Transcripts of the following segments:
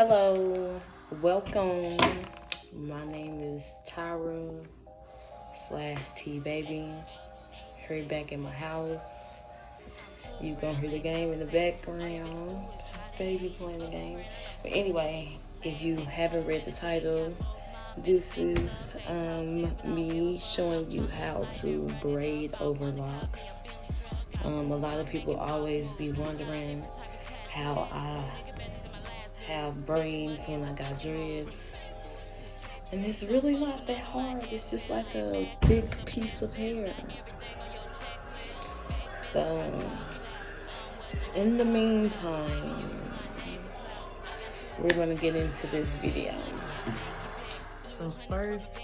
Hello, welcome. My name is Tyra / T Baby. Here back in my house. You gonna hear the game in the background. Baby playing the game. But anyway, if you haven't read the title, this is me showing you how to braid over locks. A lot of people always be wondering how I have braids when I got dreads. And it's really not that hard. It's just like a thick piece of hair. So, in the meantime, we're going to get into this video. So first,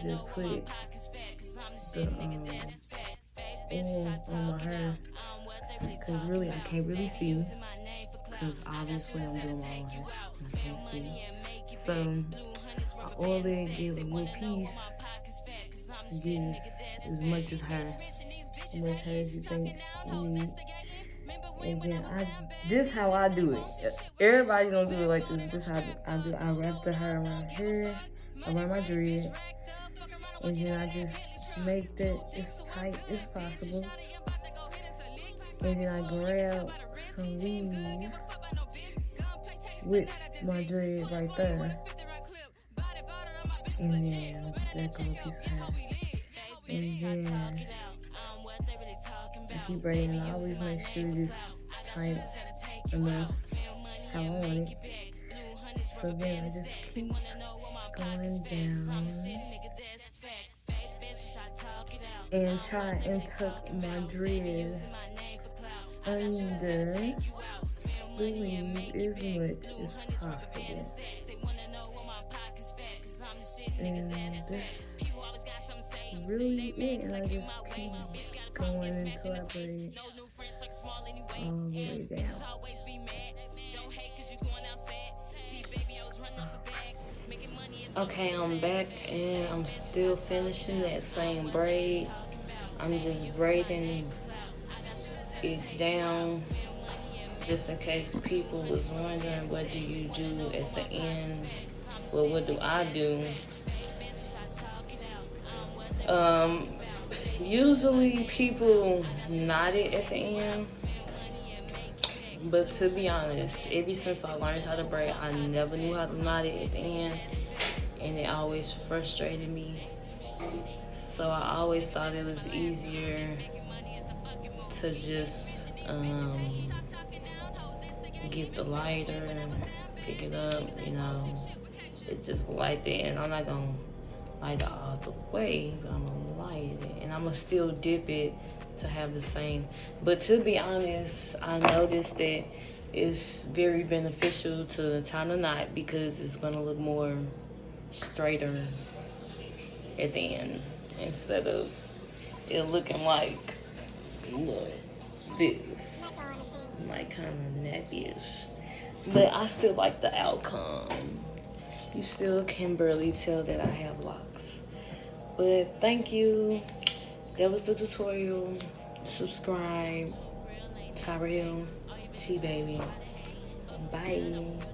just put the oil on my hair. Because really, I can't really see. Because obviously I'm doing my own hair. I can't see. So, I oil it, give a little piece. Give as much as hair. As much hair as you think you need. And then this how I do it. Everybody don't do it like this. This how I do. I wrap the hair around here, around my dread, and then I just make that as tight as possible. And then I grab some weave with my dread right there, and then that goes piece of hair. And then I keep braiding. I always make sure it's tight enough how I want it. So then I just keep going down and try and tuck my dread under the weave as much as possible. And that's really it. And I just keep going until I braid all the way down. Okay, I'm back and I'm still finishing that same braid. I'm just braiding it down just in case people was wondering what do you do at the end. Well, what do I do? Usually people knot it at the end. But to be honest, ever since I learned how to braid, I never knew how to knot it at the end. And it always frustrated me. So I always thought it was easier to just get the lighter and pick it up, it just light it. And I'm not gonna light it all the way, but I'm gonna light it. And I'm gonna still dip it to have the same. But to be honest, I noticed that it's very beneficial to tie the knot because it's gonna look more straighter at the end instead of it looking like this, like kind of nappy-ish. But I still like the outcome. You still can barely tell that I have locks. But thank you. That was the tutorial. Subscribe. Tyra T Baby. Bye.